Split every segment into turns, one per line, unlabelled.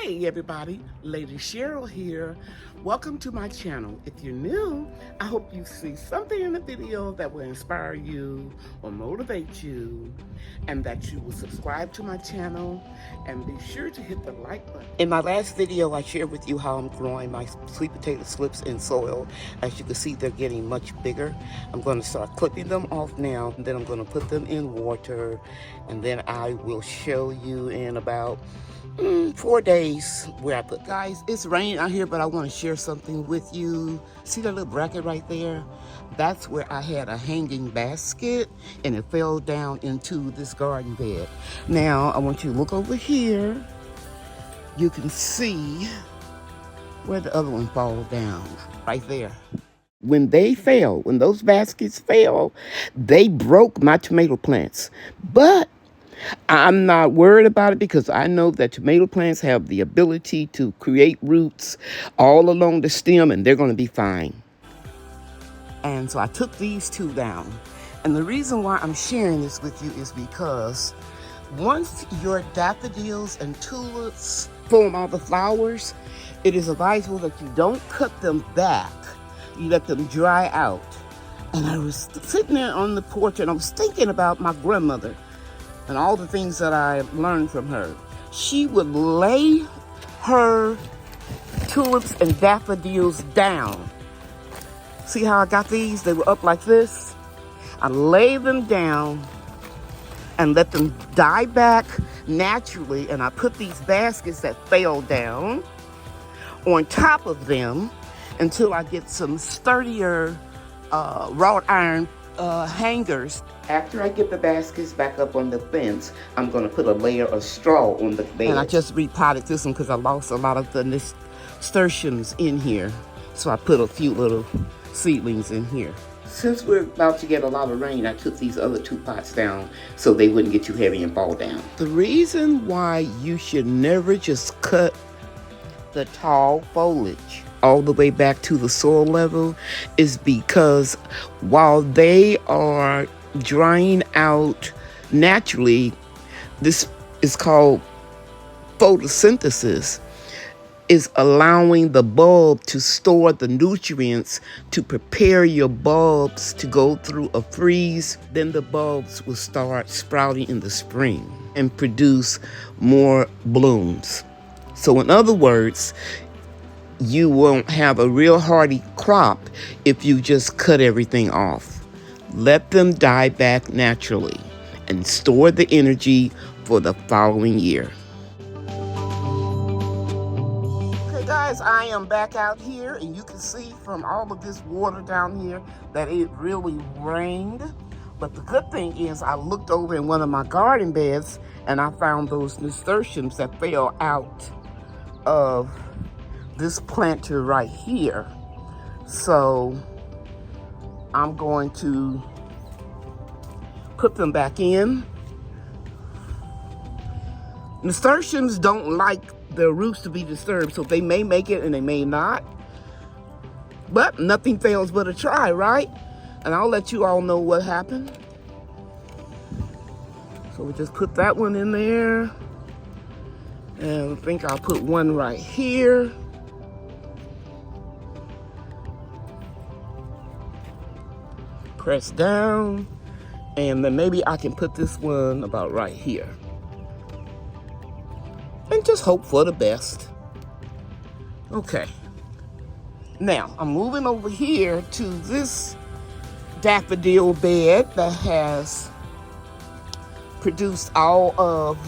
Hey everybody, Lady Cheryl here. Welcome to my channel. If you're new, I hope you see something in the video that will inspire you or motivate you, and that you will subscribe to my channel and be sure to hit the like button. In my last video, I shared with you how I'm growing my sweet potato slips in soil. As you can see, they're getting much bigger. I'm going to start clipping them off now, and then I'm going to put them in water, and then I will show you in about 4 days where I put. Guys, it's raining out here, but I want to share something with you. See that little bracket right there? That's where I had a hanging basket and it fell down into this garden bed. Now I want you to look over here. You can see where the other one fall down, right there. When they fell, when those baskets fell, they broke my tomato plants. But I'm not worried about it because I know that tomato plants have the ability to create roots all along the stem and they're going to be fine. And so I took these two down. And the reason why I'm sharing this with you is because once your daffodils and tulips form all the flowers, it is advisable that you don't cut them back. You let them dry out. And I was sitting there on the porch and I was thinking about my grandmother and all the things that I learned from her. She would lay her tulips and daffodils down. See how I got these? They were up like this. I lay them down and let them die back naturally, and I put these baskets that fell down on top of them until I get some sturdier wrought iron hangers. After I get the baskets back up on the fence, I'm going to put a layer of straw on the bed. And I just repotted this one because I lost a lot of the nasturtiums in here. So I put a few little seedlings in here. Since we're about to get a lot of rain, I took these other two pots down so they wouldn't get too heavy and fall down. The reason why you should never just cut the tall foliage all the way back to the soil level is because while they are drying out naturally, this is called photosynthesis, is allowing the bulb to store the nutrients to prepare your bulbs to go through a freeze. Then the bulbs will start sprouting in the spring and produce more blooms. So in other words, you won't have a real hardy crop if you just cut everything off. Let them die back naturally and store the energy for the following year. Okay guys, I am back out here and you can see from all of this water down here that it really rained. But the good thing is I looked over in one of my garden beds and I found those nasturtiums that fell out of this planter right here. So I'm going to put them back in. Nasturtiums don't like their roots to be disturbed, so they may make it and they may not. But nothing fails but a try, right? And I'll let you all know what happened. So we just put that one in there. And I think I'll put one right here. Press down, and then maybe I can put this one about right here. And just hope for the best. Okay. Now, I'm moving over here to this daffodil bed that has produced all of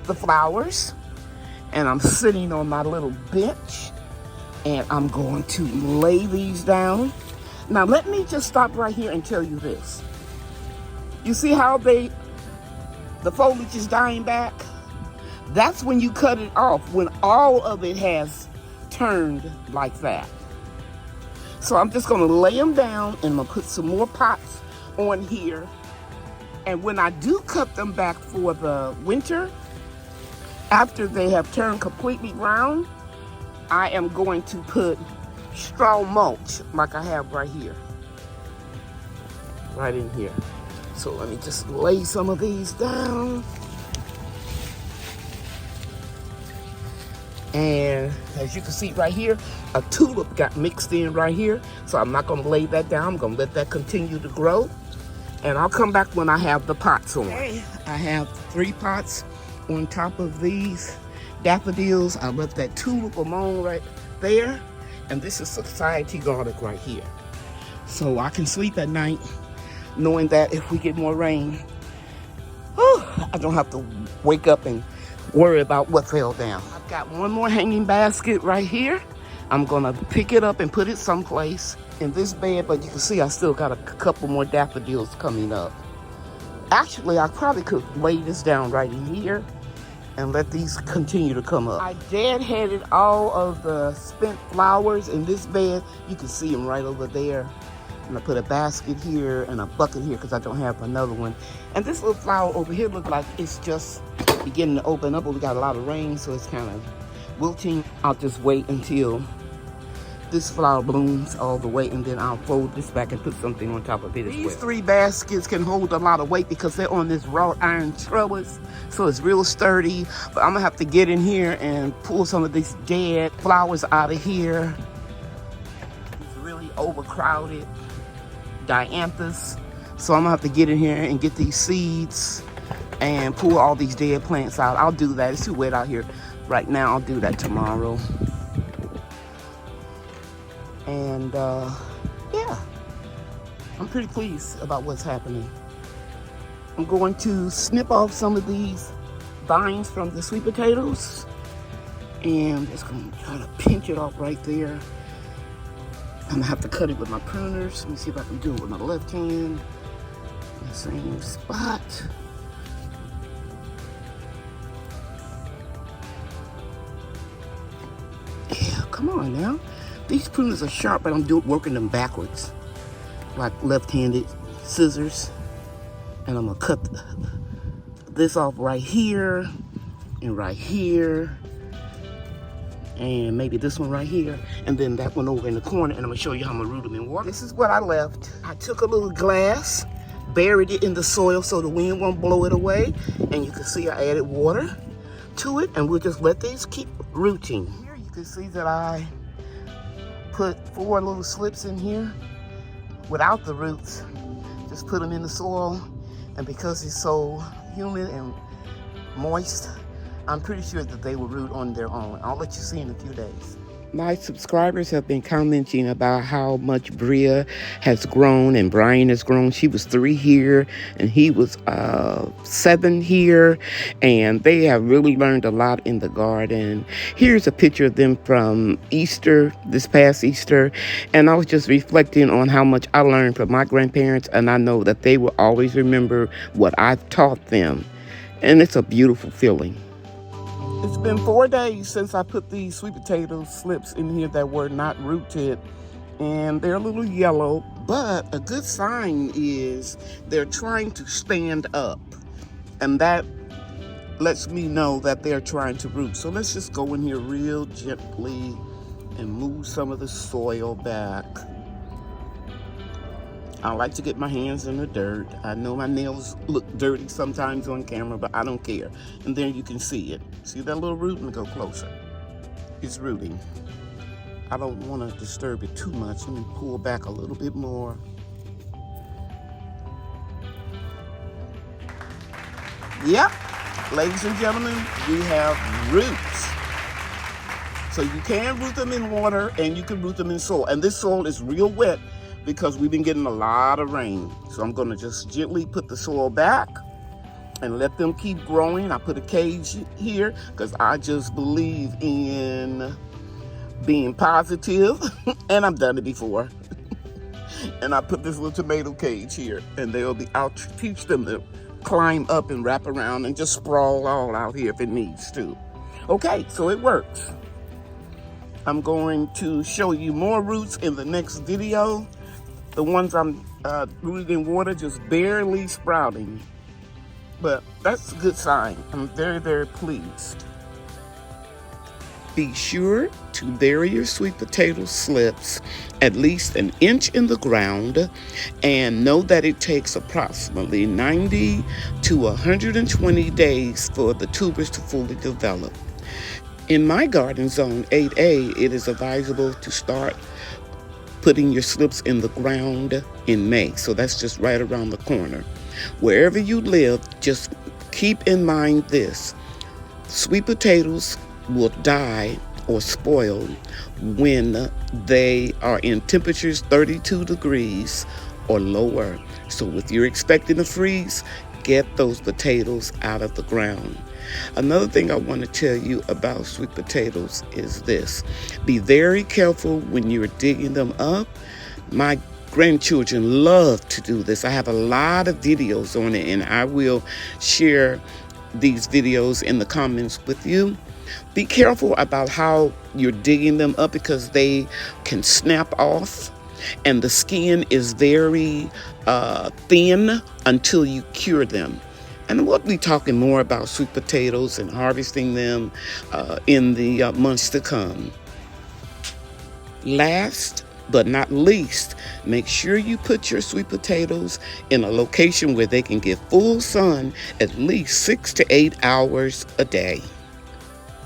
the flowers. And I'm sitting on my little bench, and I'm going to lay these down. Now, let me just stop right here and tell you this. You see how the foliage is dying back? That's when you cut it off, when all of it has turned like that. So I'm just going to lay them down, and I'm going to put some more pots on here. And when I do cut them back for the winter, after they have turned completely brown, I am going to put straw mulch like I have right here, right in here. So let me just lay some of these down. And as you can see right here, a tulip got mixed in right here. So I'm not gonna lay that down. I'm gonna let that continue to grow. And I'll come back when I have the pots on. Okay, I have 3 pots on top of these daffodils. I left that tulip alone right there. And this is society garlic right here. So I can sleep at night knowing that if we get more rain, I don't have to wake up and worry about what fell down. I've got one more hanging basket right here. I'm gonna pick it up and put it someplace in this bed, but you can see I still got a couple more daffodils coming up. Actually, I probably could lay this down right in here and let these continue to come up. I deadheaded all of the spent flowers in this bed. You can see them right over there. And I put a basket here and a bucket here because I don't have another one. And this little flower over here looks like it's just beginning to open up, but we got a lot of rain, so it's kind of wilting. I'll just wait until this flower blooms all the way, and then I'll fold this back and put something on top of it as well. These 3 baskets can hold a lot of weight because they're on this wrought iron trellis, so it's real sturdy. But I'm gonna have to get in here and pull some of these dead flowers out of here. It's really overcrowded dianthus, so I'm gonna have to get in here and get these seeds and pull all these dead plants out. I'll do that. It's too wet out here right now. I'll do that tomorrow. And yeah, I'm pretty pleased about what's happening. I'm going to snip off some of these vines from the sweet potatoes, and I'm just gonna try to pinch it off right there. I'm gonna have to cut it with my pruners. Let me see if I can do it with my left hand. The same spot. Yeah, come on now. These pruners are sharp, but I'm working them backwards, like left-handed scissors. And I'm gonna cut this off right here and right here. And maybe this one right here, and then that one over in the corner, and I'm gonna show you how I'm gonna root them in water. This is what I left. I took a little glass, buried it in the soil so the wind won't blow it away, and you can see I added water to it, and we'll just let these keep rooting. Here you can see that I put 4 little slips in here without the roots. Just put them in the soil, and because it's so humid and moist, I'm pretty sure that they will root on their own. I'll let you see in a few days. My subscribers have been commenting about how much Bria has grown and Brian has grown. She was 3 here and he was 7 here, and they have really learned a lot in the garden. Here's a picture of them from Easter, this past Easter, and I was just reflecting on how much I learned from my grandparents, and I know that they will always remember what I've taught them, and it's a beautiful feeling. It's been 4 days since I put these sweet potato slips in here that were not rooted, and they're a little yellow, but a good sign is they're trying to stand up, and that lets me know that they're trying to root. So let's just go in here real gently and move some of the soil back. I like to get my hands in the dirt. I know my nails look dirty sometimes on camera, but I don't care. And there you can see it. See that little root? Let me go closer. It's rooting. I don't want to disturb it too much. Let me pull back a little bit more. Yep, ladies and gentlemen, we have roots. So you can root them in water and you can root them in soil. And this soil is real wet because we've been getting a lot of rain. So I'm gonna just gently put the soil back and let them keep growing. I put a cage here because I just believe in being positive, and I've done it before. And I put this little tomato cage here, and I'll teach them to climb up and wrap around and just sprawl all out here if it needs to. Okay, so it works. I'm going to show you more roots in the next video. The ones I'm rooted in water just barely sprouting. But that's a good sign. I'm very, very pleased. Be sure to bury your sweet potato slips at least an inch in the ground, and know that it takes approximately 90 to 120 days for the tubers to fully develop. In my garden zone 8A, it is advisable to start putting your slips in the ground in May. So that's just right around the corner. Wherever you live, just keep in mind this. Sweet potatoes will die or spoil when they are in temperatures 32 degrees or lower. So if you're expecting a freeze, get those potatoes out of the ground. Another thing I want to tell you about sweet potatoes is this. Be very careful when you're digging them up. My grandchildren love to do this. I have a lot of videos on it, and I will share these videos in the comments with you. Be careful about how you're digging them up because they can snap off, and the skin is very thin until you cure them. And we'll be talking more about sweet potatoes and harvesting them in the months to come. Last but not least, make sure you put your sweet potatoes in a location where they can get full sun at least 6 to 8 hours a day.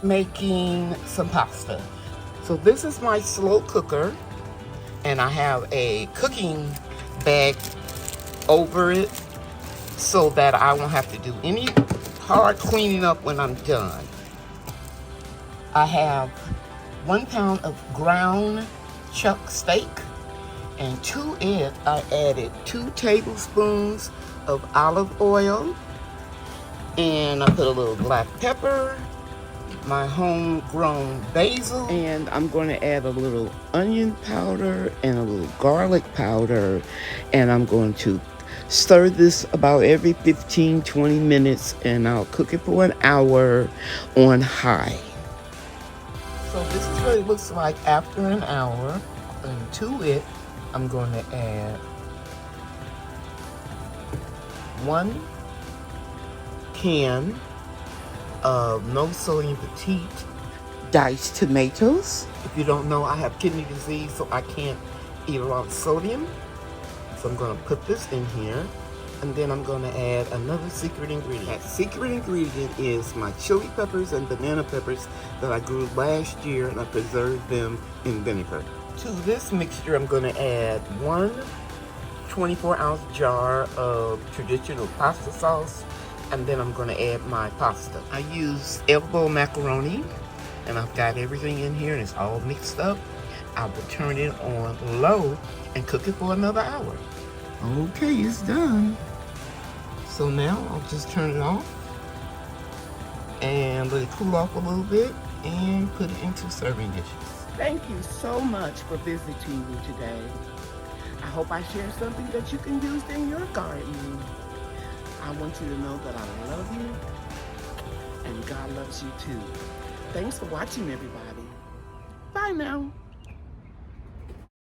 Making some pasta. So this is my slow cooker, and I have a cooking bag over it so that I won't have to do any hard cleaning up when I'm done. I have 1 pound of ground chuck steak, and to it I added 2 tablespoons of olive oil, and I put a little black pepper, my homegrown basil, and I'm going to add a little onion powder and a little garlic powder, and I'm going to stir this about every 15-20 minutes, and I'll cook it for an hour on high. So this is what it looks like after an hour, and to it I'm going to add 1 can of no sodium petite diced tomatoes. If you don't know, I have kidney disease, so I can't eat a lot of sodium. So I'm going to put this in here, and then I'm going to add another secret ingredient. That secret ingredient is my chili peppers and banana peppers that I grew last year, and I preserved them in vinegar. To this mixture, I'm going to add 1 24-ounce jar of traditional pasta sauce, and then I'm going to add my pasta. I use elbow macaroni, and I've got everything in here, and it's all mixed up. I will turn it on low and cook it for another hour. Okay, it's done. So now I'll just turn it off and let it cool off a little bit and put it into serving dishes. Thank you so much for visiting me today. I hope I shared something that you can use in your garden. I want you to know that I love you and God loves you too. Thanks for watching, everybody. Bye now.